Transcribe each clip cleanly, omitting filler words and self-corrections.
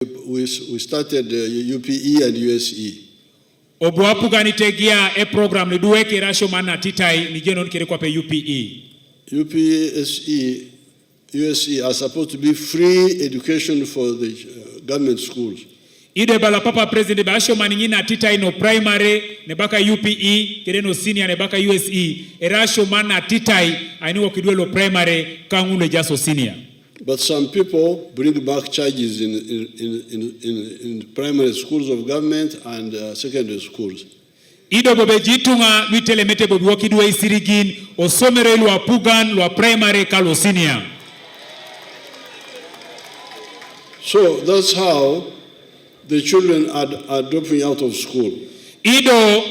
We started UPE and USE. Obuapuga tegia a program ni duweke rasho mana titai ni genon kere kwa pe UPE. UPE, USE are supposed to be free education for the government schools. Ide bala papa president ba asho maningina titai no primary ne baka UPE kere no senior ne baka USE erasho mana titai aini wakidwelo primary kangule jaso senior. But some people bring back charges in primary schools of government and secondary schools. Ido bobe jitunga luitele mete bobe wakidwa isirigin osomere lwa pugan lwa primary kalo senior. So that's how the children are dropping out of school. Ido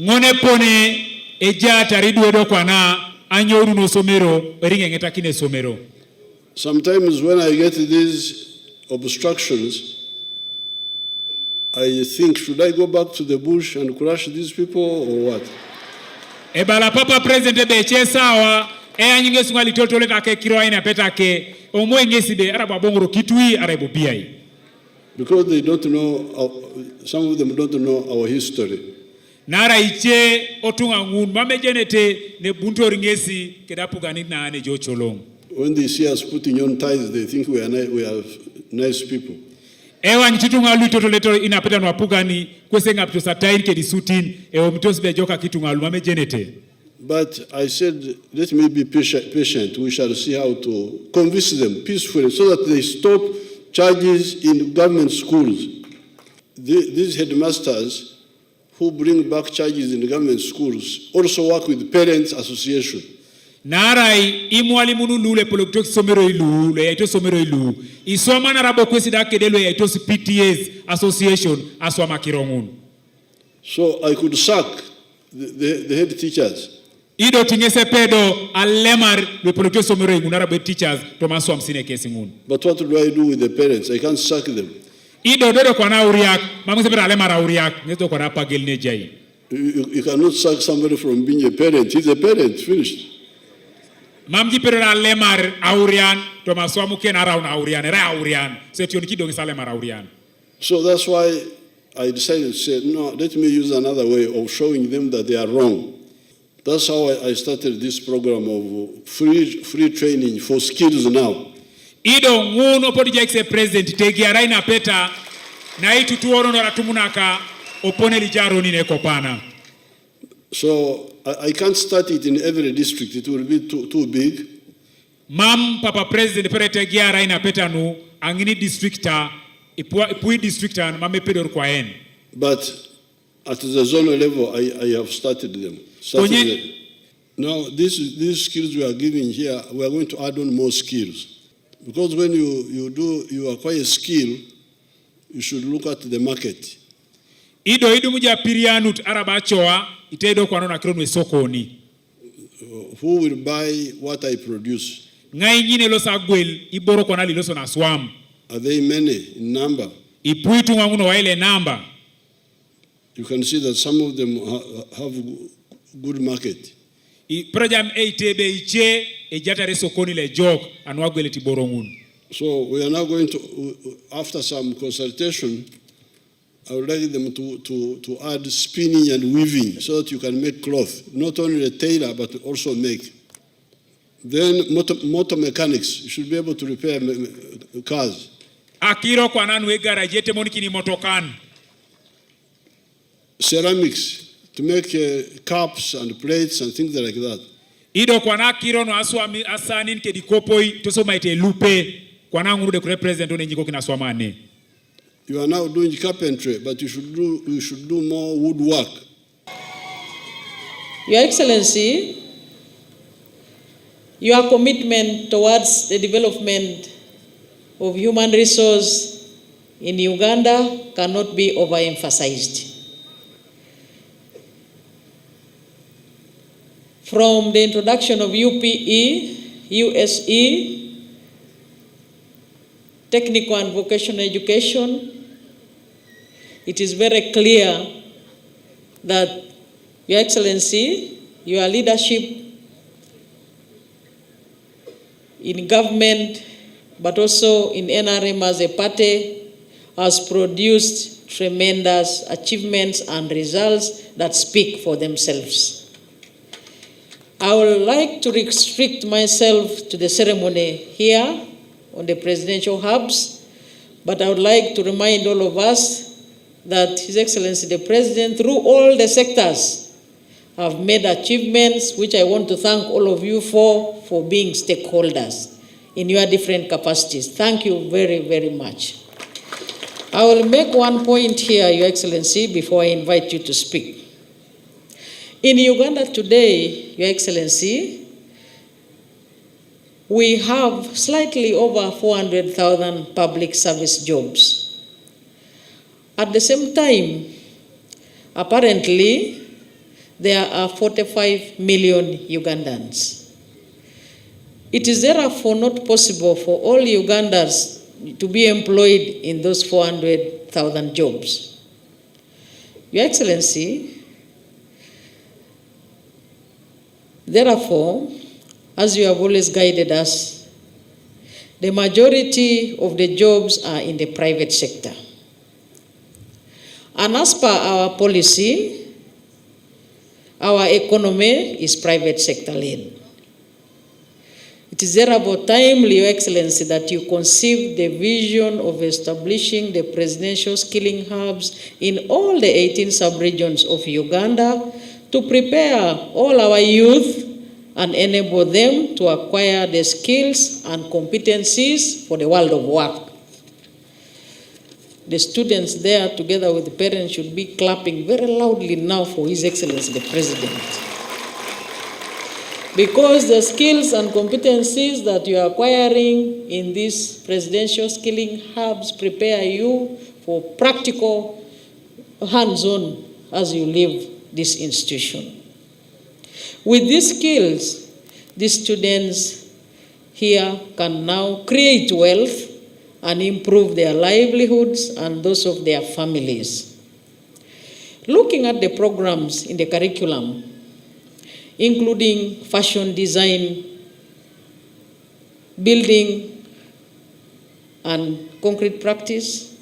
ngone pone eja taridu edo kwa na anyoru no somero eringe ngeta kine somero. Sometimes when I get these obstructions, I think, should I go back to the bush and crush these people or what? Ebala papa president beche sawa anyinge sungali totole take kiro ina petake omo ngesi be araba bongoro kitui arabo biai. Because they don't know, some of them don't know our history. Nara iche otunga ngun mamejenete ne bunto ringesi kedapu ganit na ane jo cholong. When they see us putting on ties, they think we are nice people. Ewa nchitunga lu totoleto inapeta no apugani kwesenga ptosa tairi ke disutin ewa mtosi bejoka kitunga lu mamejenete. But I said, let me be patient. We shall see how to convince them peacefully so that they stop charges in government schools. These headmasters who bring back charges in government schools also work with parents' association. Narai imwalimu lule polo kutoki somero ilu le yaito somero ilu isoma na rabo kwesi da kedelo yaito si PTA's association aswama kirongun. So I could sack the head teachers. Ido tingese pedo alemar le polo kutoki somero ilu na rabo teachers to maswam sine kesi ngun. But what do I do with the parents? I can't sack them. Ido dodo kwa na uriak mamuse pera alemar uriak neto kwa na pagel nejai. You cannot sack somebody from being a parent. He's a parent. Finished. Mamji perera lemar aurian to maswamu ken around aurian era aurian setio nikidongi salemar aurian. So that's why I decided to say, no, let me use another way of showing them that they are wrong. That's how I started this program of free training for skills now. Ido nguno podi jaikse president tegi araina peta na itu tuoro no ratumunaka opone lijaro nine kopana. So I can't start it in every district. It will be too big. Mam papa president perete giara ina petanu angini districta ipui districta mame pedor kwa en. But at the zonal level, I have started them. Now these skills we are giving here, we are going to add on more skills. Because when you acquire a skill, you should look at the market. Ido muja pirianut arabachoa itedo kwa nona kironwe sokoni. Who will buy what I produce? Ngai ngine lo sagwel iboro kwa nali loso na swam. Are they many in number? Ipuitu wanguno wa ile number. You can see that some of them have good market. Projam eitebe iche ejatare sokoni le jok anwagwele tiborongun. So we are now going to, after some consultation, I would like them to add spinning and weaving so that you can make cloth. Not only a tailor, but also make. Then motor mechanics, you should be able to repair cars. Akiro kwa nanu egara jete moniki ni motokan. Ceramics, to make cups and plates and things like that. Ido kwa na kiro no aswami asanin ke dikopoi to so maite lupe kwa na ngurude ku represent one nyiko kina swamane. You are now doing carpentry, but you should do more woodwork. Your Excellency, your commitment towards the development of human resource in Uganda cannot be overemphasized. From the introduction of UPE, USE, technical and vocational education, it is very clear that Your Excellency, your leadership in government, but also in NRM as a party, has produced tremendous achievements and results that speak for themselves. I would like to restrict myself to the ceremony here on the presidential hubs, but I would like to remind all of us that His Excellency the President, through all the sectors, have made achievements which I want to thank all of you for being stakeholders in your different capacities. Thank you very, very much. I will make one point here, Your Excellency, before I invite you to speak. In Uganda today, Your Excellency, we have slightly over 400,000 public service jobs. At the same time, apparently, there are 45 million Ugandans. It is therefore not possible for all Ugandans to be employed in those 400,000 jobs. Your Excellency, therefore, as you have always guided us, the majority of the jobs are in the private sector. And as per our policy, our economy is private sector led. It is therefore timely, Your Excellency, that you conceive the vision of establishing the presidential skilling hubs in all the 18 sub-regions of Uganda to prepare all our youth and enable them to acquire the skills and competencies for the world of work. The students there, together with the parents, should be clapping very loudly now for His Excellency the President. Because the skills and competencies that you are acquiring in these presidential skilling hubs prepare you for practical hands-on as you leave this institution. With these skills, the students here can now create wealth and improve their livelihoods and those of their families. Looking at the programs in the curriculum, including fashion design, building and concrete practice,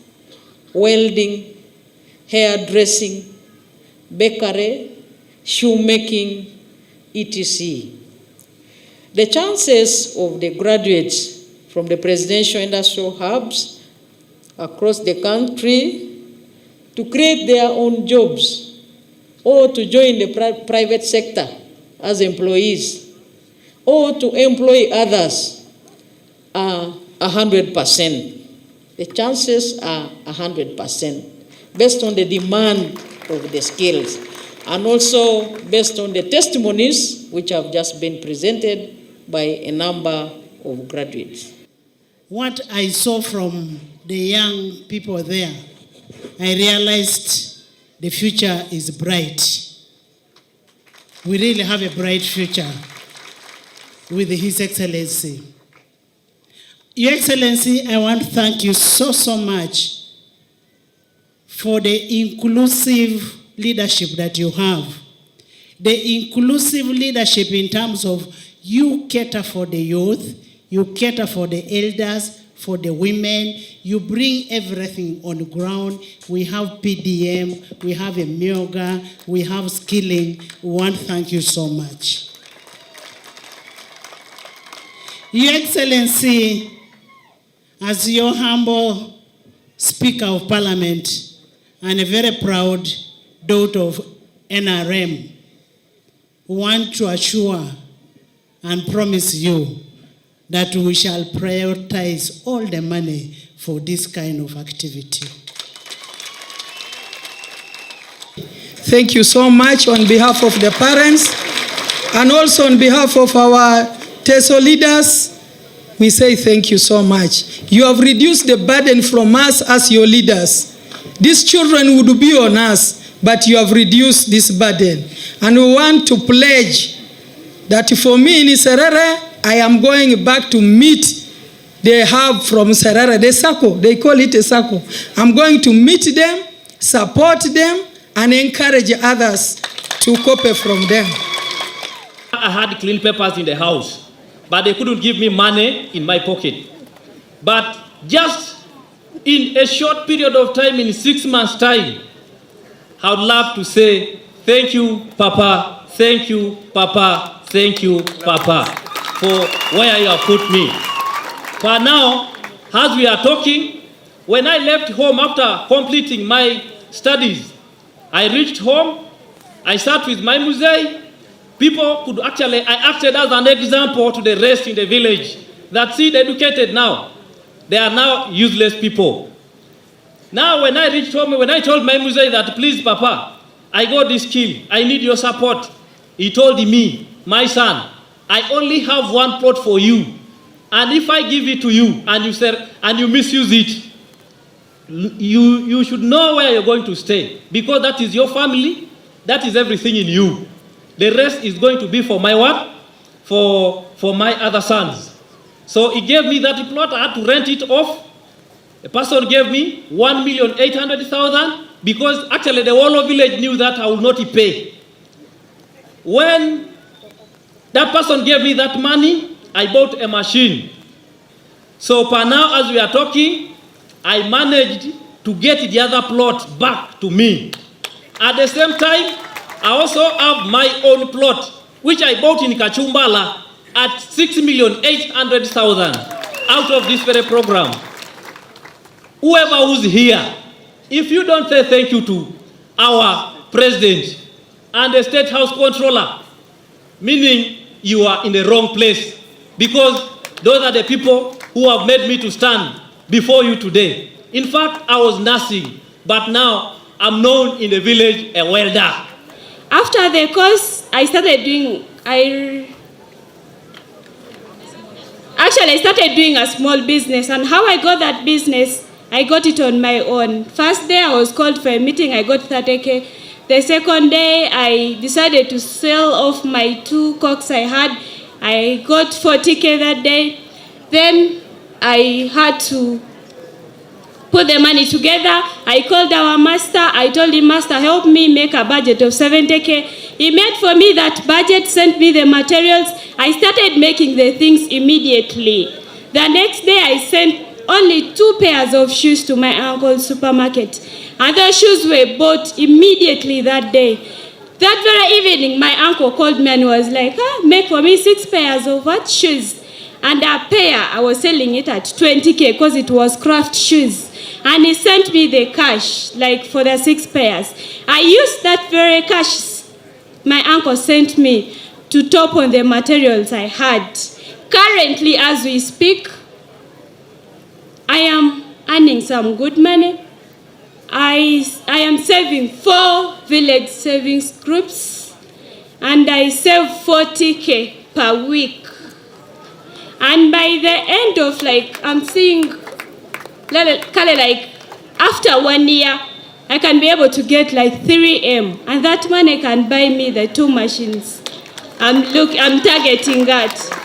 welding, hairdressing, bakery, shoemaking, etc. The chances of the graduates from the presidential industrial hubs across the country to create their own jobs or to join the private sector as employees or to employ others are 100%. The chances are 100% based on the demand of the skills and also based on the testimonies which have just been presented by a number of graduates. What I saw from the young people there, I realized the future is bright. We really have a bright future with His Excellency. Your Excellency, I want to thank you so much for the inclusive leadership that you have. The inclusive leadership in terms of you cater for the youth, you cater for the elders, for the women, you bring everything on the ground. We have PDM, we have a MIOGA, we have skilling. We want to thank you so much. Your Excellency, as your humble Speaker of Parliament and a very proud daughter of NRM, we want to assure and promise you that we shall prioritize all the money for this kind of activity. Thank you so much on behalf of the parents and also on behalf of our Teso leaders. We say thank you so much. You have reduced the burden from us as your leaders. These children would be on us, but you have reduced this burden. And we want to pledge that for me in Serere, I am going back to meet the hub from Serere, the circle, they call it a circle. I'm going to meet them, support them, and encourage others to copy from them. I had clean papers in the house, but they couldn't give me money in my pocket. But just in a short period of time, in 6 months' time, I would love to say, thank you, Papa, thank you, Papa, thank you, Papa, for where you have put me. For now, as we are talking, when I left home after completing my studies, I reached home, I sat with my Musei. People could actually, I acted as an example to the rest in the village that see educated now. They are now useless people. Now when I reached home, when I told my Musei that, please Papa, I got this skill, I need your support. He told me, my son, I only have one plot for you. And if I give it to you and you misuse it, you should know where you're going to stay, because that is your family, that is everything in you. The rest is going to be for my what? For my other sons. So he gave me that plot, I had to rent it off. The person gave me 1,800,000 because actually the whole of village knew that I would not pay. When that person gave me that money, I bought a machine. So per now, as we are talking, I managed to get the other plot back to me. At the same time, I also have my own plot, which I bought in Kachumbala at 6,800,000 out of this very program. Whoever who's here, if you don't say thank you to our president and the State House Controller, meaning you are in the wrong place, because those are the people who have made me to stand before you today. In fact, I was nothing, but now I'm known in the village a welder. After the course, I started doing a small business, and how I got that business, I got it on my own. First day I was called for a meeting, I got 30K. The second day I decided to sell off my 2 cocks I had. I got 40K that day. Then I had to put the money together. I called our master. I told him, Master, help me make a budget of 70K. He made for me that budget, sent me the materials. I started making the things immediately. The next day I sent only 2 pairs of shoes to my uncle's supermarket. And those shoes were bought immediately that day. That very evening, my uncle called me and was like, make for me 6 pairs of what? Shoes. And a pair, I was selling it at 20K because it was craft shoes. And he sent me the cash, like for the 6 pairs. I used that very cash my uncle sent me to top on the materials I had. Currently, as we speak, I am earning some good money. I am saving 4 village savings groups, and I save 40K per week. And by the end of I'm seeing after 1 year, I can be able to get 3M, and that money can buy me the 2 machines I'm targeting at.